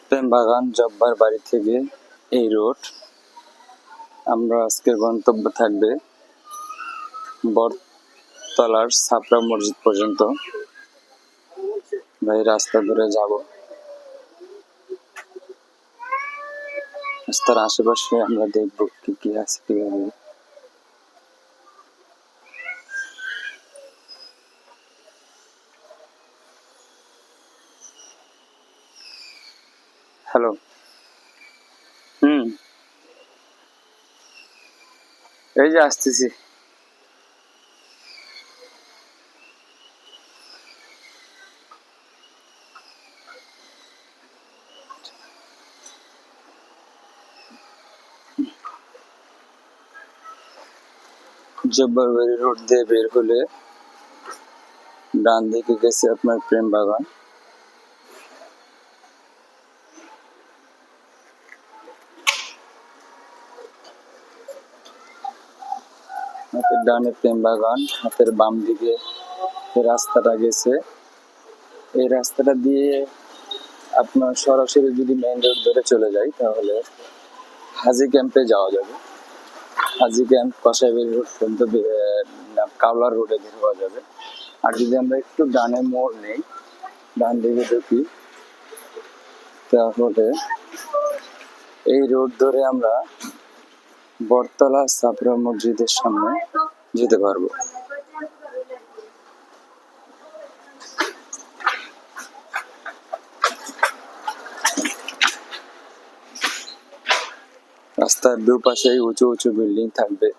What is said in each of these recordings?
প্রেমবাগান জব্বার বাড়ি থেকে এই রোড। আমরা আজকের গন্তব্য থাকবে বটতলার ছাপড়া মসজিদ পর্যন্ত। এই রাস্তা ধরে যাব। রাস্তার আশেপাশে আমরা দেখবো কি কি আছে কিভাবে। হ্যালো। এই যে আসতেছি। জব্বার বাড়ি রোড দিয়ে বের হলে ডান দিকে গেছে আপনার প্রেমবাগান। হাতের ডানে প্রেমবাগান, হাতের বাম দিকে রাস্তাটা গেছে। এই রাস্তাটা দিয়ে আপনার সরাসরি যদি মেইন রোড ধরে চলে যাই তাহলে হাজি ক্যাম্পে যাওয়া যাবে। হাজি ক্যাম্প কসাইবাড়ি রোড পর্যন্ত কাওলার রোডে বের হওয়া যাবে। আর যদি আমরা একটু ডানে মোড় নেই, ডান দিকে ঢুকি, তাহলে এই রোড ধরে আমরা বটতলা ছাপড়া মসজিদের সামনে যেতে পারবো। রাস্তার দুপাশেই উঁচু উঁচু বিল্ডিং থাকবে।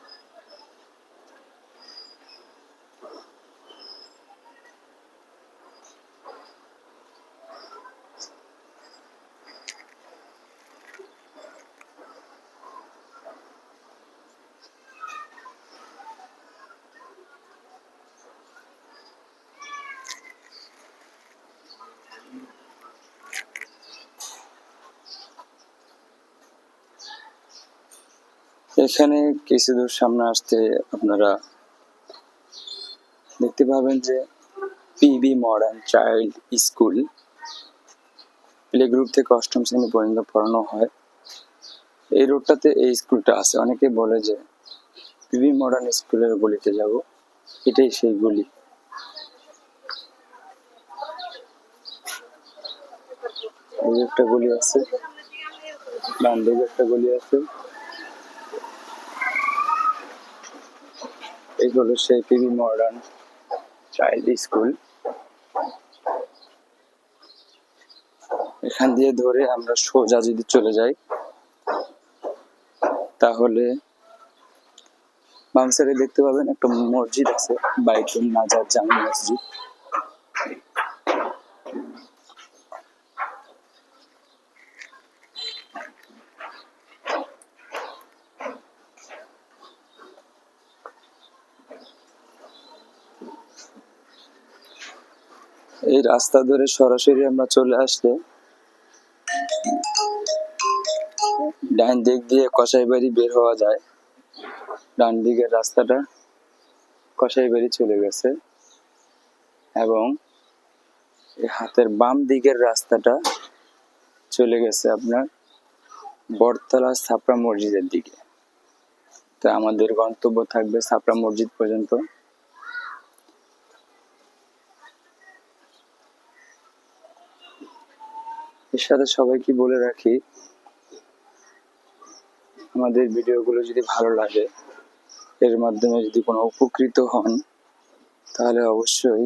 এখানে কিছু দূর সামনে আসতে আপনারা দেখতে পাবেন যে PB modern child school. Play group থেকে অষ্টম শ্রেণী পর্যন্ত পড়ানো হয়। এই রোডটাতে এই স্কুলটা আছে। অনেকে বলে যে পিবি মডার্ন স্কুলের গলিতে যাব, এটাই সেই গলি। এই একটা গলি আছে, ডান দিকে একটা গলি আছে। এই হলো সেই পিবি মডার্ন চাইল্ড স্কুল। এখান দিয়ে ধরে আমরা সোজা যদি চলে যাই তাহলে বাম সাইডে দেখতে পাবেন একটা মসজিদ আছে, বাইতুল নাজার জামে মসজিদ। এই রাস্তা ধরে সরাসরি আমরা চলে আসলে ডান দিক দিয়ে কসাইবাড়ি বের হওয়া যায়। ডান দিকের রাস্তাটা কসাইবাড়ি চলে গেছে এবং হাতের বাম দিকের রাস্তাটা চলে গেছে আপনার বটতলা ছাপড়া মসজিদের দিকে। তো আমাদের গন্তব্য থাকবে ছাপড়া মসজিদ পর্যন্ত। এর সাথে সবাইকে বলে রাখি, আমাদের ভিডিওগুলো যদি ভালো লাগে, এর মাধ্যমে যদি কোনো উপকৃত হন, তাহলে অবশ্যই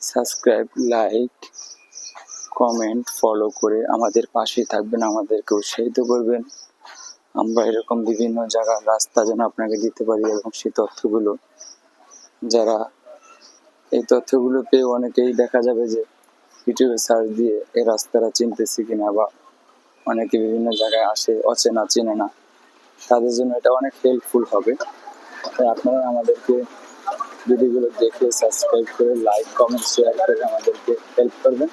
সাবস্ক্রাইব, লাইক, কমেন্ট, ফলো করে আমাদের পাশে থাকবেন, আমাদেরকে উৎসাহিত করবেন। আমরা এরকম বিভিন্ন জায়গার রাস্তা যেন আপনাকে দিতে পারি এবং সেই তথ্যগুলো, যারা এই তথ্যগুলো পেয়ে অনেকেই দেখা যাবে যে ইউটিউবে সার্চ দিয়ে এই রাস্তাটা চিনতেছি কিনা, বা অনেকে বিভিন্ন জায়গায় আসে অচেনা, চেনে না, তাদের জন্য এটা অনেক হেল্পফুল হবে। তাই আপনারা আমাদেরকে ভিডিওগুলো দেখে সাবস্ক্রাইব করে লাইক, কমেন্ট, শেয়ার করে আমাদেরকে হেল্প করবেন।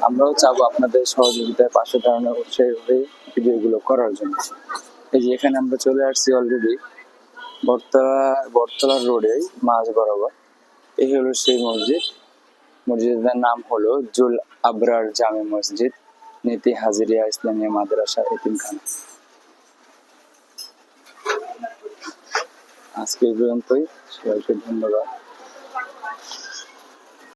আমরাও চাবো আপনাদের সহযোগিতায় পাশে দাঁড়ানোর উৎসাহী হয়ে ভিডিওগুলো করার জন্য। এই যে এখানে আমরা চলে আসছি অলরেডি বটতলা রোডে মাঝ বরাবর। এই হলো সেই মসজিদ। মসজিদের নাম হলো জুল আবরার জামে মসজিদ। নীতি হাজিরিয়া ইসলামিয়া মাদ্রাসা এতিমখানা। আজকে এই পর্যন্তই, সবাইকে ধন্যবাদ।